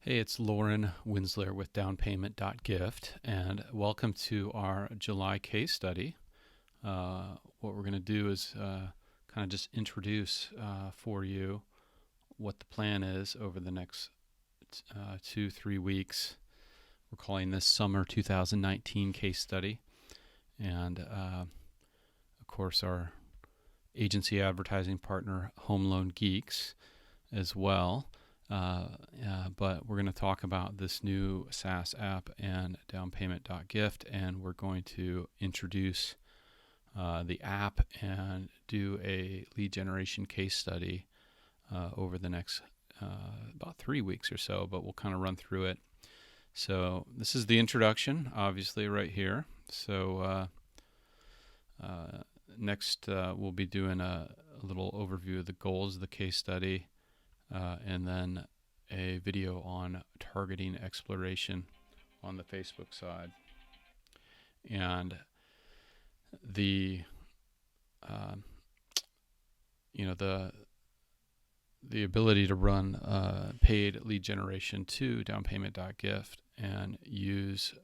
Hey, it's Lauren Winsler with downpayment.gift, and welcome to our July case study. What we're going to do is kind of just introduce for you what the plan is over the next 2-3 weeks. We're calling this Summer 2019 case study, and of course, our agency advertising partner, Home Loan Geeks, as well. But we're going to talk about this new SaaS app and downpayment.gift, and we're going to introduce the app and do a lead generation case study over the next about 3 weeks or so, but we'll kind of run through it. So this is the introduction, obviously, right here. So next we'll be doing a little overview of the goals of the case study, and then a video on targeting exploration on the Facebook side. And the the ability to run paid lead generation to downpayment.gift and use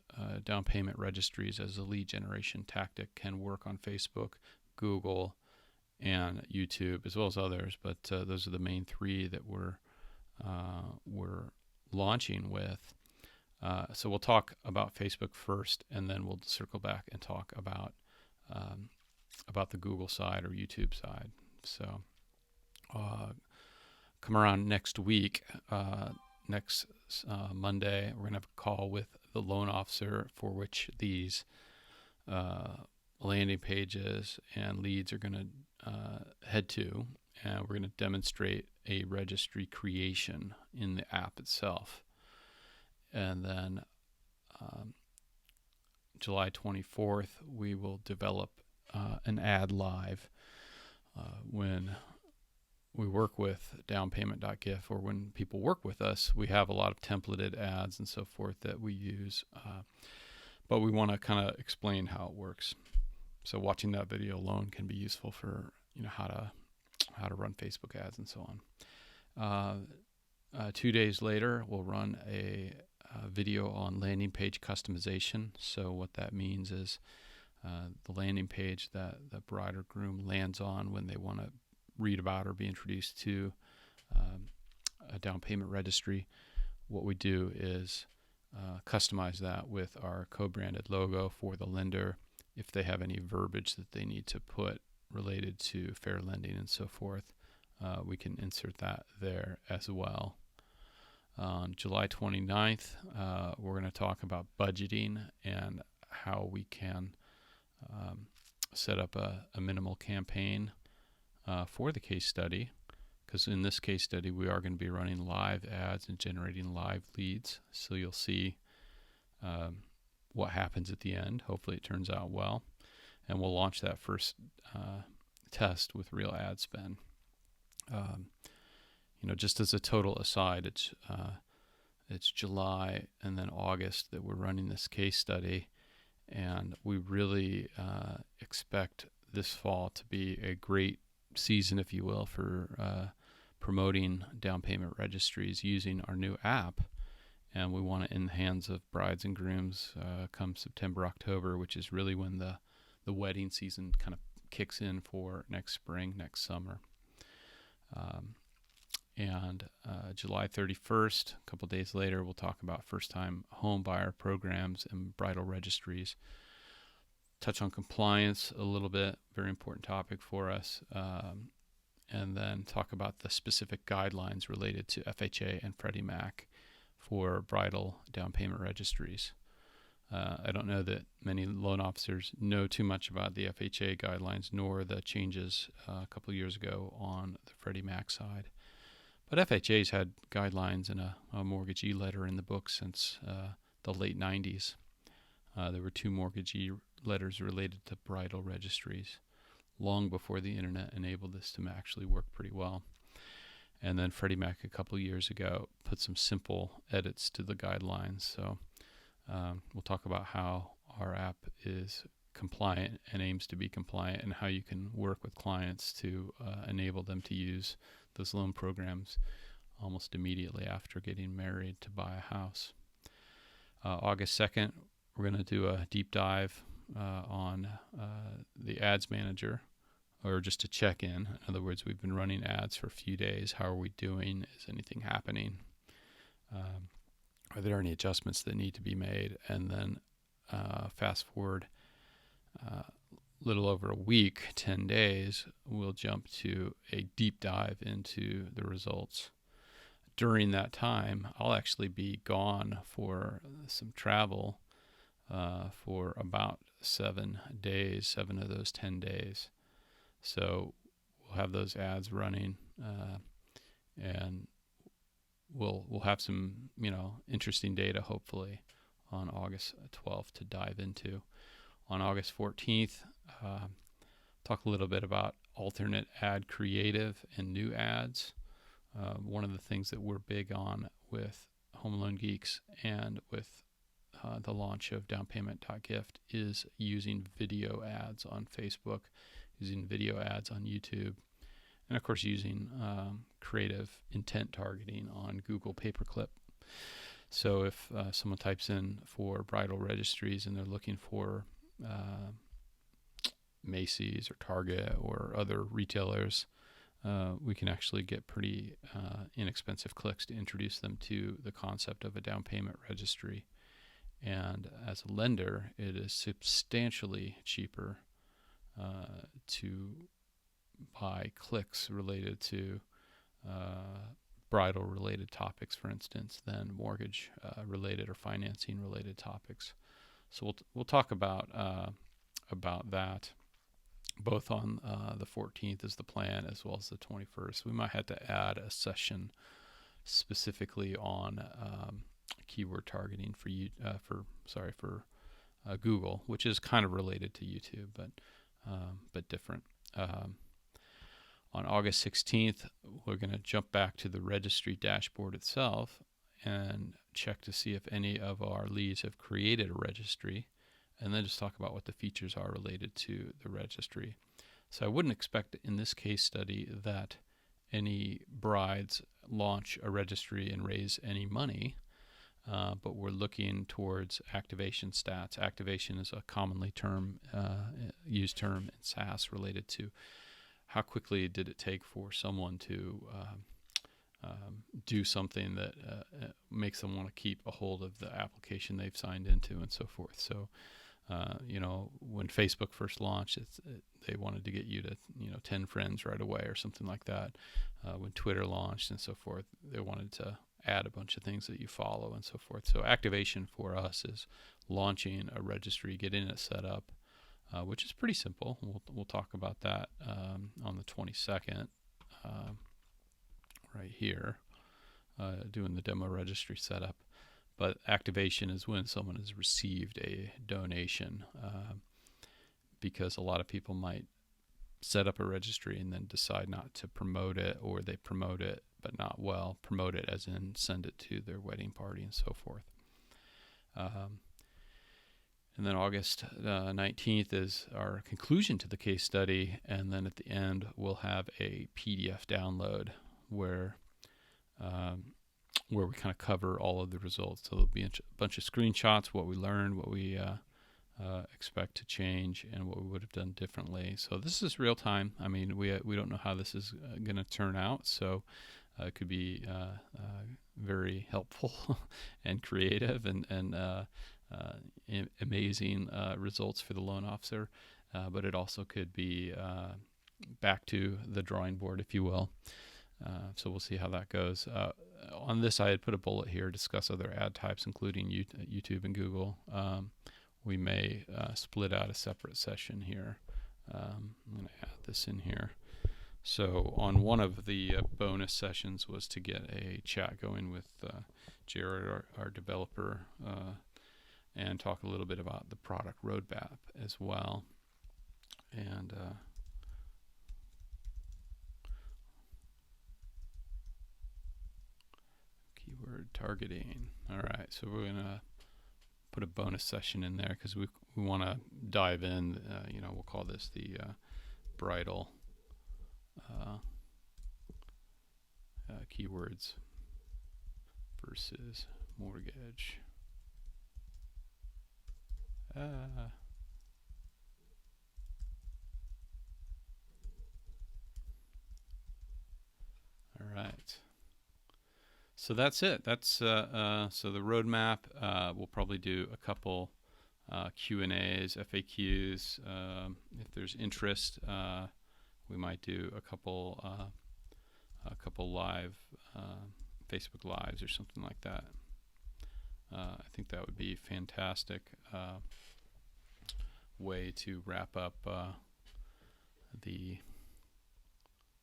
down payment registries as a lead generation tactic can work on Facebook, Google, and YouTube, as well as others, but those are the main three that we're launching with. So we'll talk about Facebook first, and then we'll circle back and talk about the Google side or YouTube side. So come around next week, next Monday, we're going to have a call with the loan officer for which these landing pages and leads are going to head to, and we're going to demonstrate a registry creation in the app itself. And then July 24th, we will develop an ad live. When we work with downpayment.gift, or when people work with us, we have a lot of templated ads and so forth that we use, but we want to kind of explain how it works. So watching that video alone can be useful for how to run Facebook ads and so on. 2 days later, we'll run a video on landing page customization. So what that means is the landing page that the bride or groom lands on when they want to read about or be introduced to a down payment registry. What we do is customize that with our co-branded logo for the lender. If they have any verbiage that they need to put related to fair lending and so forth, we can insert that there as well. On July 29th, we're going to talk about budgeting and how we can set up a minimal campaign for the case study, because in this case study we are going to be running live ads and generating live leads. So you'll see what happens at the end. Hopefully it turns out well, and we'll launch that first test with real ad spend. Just as a total aside, it's July and then August that we're running this case study, and we really expect this fall to be a great season, if you will, for promoting down payment registries using our new app. And we want it in the hands of brides and grooms come September, October, which is really when the wedding season kind of kicks in for next spring, next summer. And July 31st, a couple days later, we'll talk about first-time home buyer programs and bridal registries. Touch on compliance a little bit, very important topic for us, and then talk about the specific guidelines related to FHA and Freddie Mac for bridal down payment registries. I don't know that many loan officers know too much about the FHA guidelines, nor the changes a couple of years ago on the Freddie Mac side. But FHA's had guidelines and a mortgagee letter in the book since the late 90s. There were 2 mortgagee letters related to bridal registries long before the internet enabled this to actually work pretty well. And then Freddie Mac a couple years ago put some simple edits to the guidelines. So we'll talk about how our app is compliant and aims to be compliant, and how you can work with clients to enable them to use those loan programs almost immediately after getting married to buy a house. August 2nd, we're going to do a deep dive on the ads manager, or just a check-in. In other words, we've been running ads for a few days. How are we doing? Is anything happening? Are there any adjustments that need to be made? And then fast forward a little over a week, 10 days, we'll jump to a deep dive into the results. During that time, I'll actually be gone for some travel for about 7 days, 7 of those 10 days. So we'll have those ads running, and we'll have some, interesting data hopefully on August 12th to dive into. On August 14th, talk a little bit about alternate ad creative and new ads. One of the things that we're big on with Home Loan Geeks and with the launch of downpayment.gift is using video ads on Facebook, using video ads on YouTube, and of course using creative intent targeting on Google pay-per-click. So if someone types in for bridal registries and they're looking for Macy's or Target or other retailers, we can actually get pretty inexpensive clicks to introduce them to the concept of a down payment registry. And as a lender, it is substantially cheaper to buy clicks related to bridal related topics, for instance, than mortgage related or financing related topics. So we'll talk about that both on the 14th is the plan, as well as the 21st. We might have to add a session specifically on keyword targeting for Google, which is kind of related to YouTube, but different. On August 16th, we're going to jump back to the registry dashboard itself and check to see if any of our leads have created a registry, and then just talk about what the features are related to the registry. So I wouldn't expect in this case study that any brides launch a registry and raise any money, but we're looking towards activation stats. Activation is a commonly used term in SaaS related to how quickly did it take for someone to do something that makes them want to keep a hold of the application they've signed into and so forth. So, when Facebook first launched, they wanted to get you to, 10 friends right away or something like that. When Twitter launched and so forth, they wanted to add a bunch of things that you follow and so forth. So activation for us is launching a registry, getting it set up, which is pretty simple. We'll talk about that on the 22nd, right here, doing the demo registry setup. But activation is when someone has received a donation, because a lot of people might set up a registry and then decide not to promote it, or they promote it but not well. Promote it as in send it to their wedding party and so forth. And then August 19th is our conclusion to the case study, and then at the end we'll have a PDF download where we kind of cover all of the results. So there'll be a bunch of screenshots, what we learned, what we expect to change, and what we would have done differently. So this is real time. I mean, we don't know how this is going to turn out, so it could be very helpful and creative and amazing results for the loan officer, but it also could be back to the drawing board, if you will. So we'll see how that goes. On this, I had put a bullet here, discuss other ad types, including YouTube and Google. We may split out a separate session here. I'm going to add this in here. So on one of the bonus sessions was to get a chat going with Jared, our developer, and talk a little bit about the product roadmap as well. And keyword targeting. All right, so we're going to put a bonus session in there because we want to dive in. We'll call this the bridal keywords versus mortgage. All right. So that's it. That's so the roadmap. We'll probably do a couple Q&As, FAQs. If there's interest, we might do a couple live Facebook lives or something like that. I think that would be fantastic way to wrap up the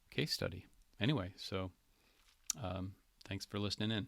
case study. Anyway, so thanks for listening in.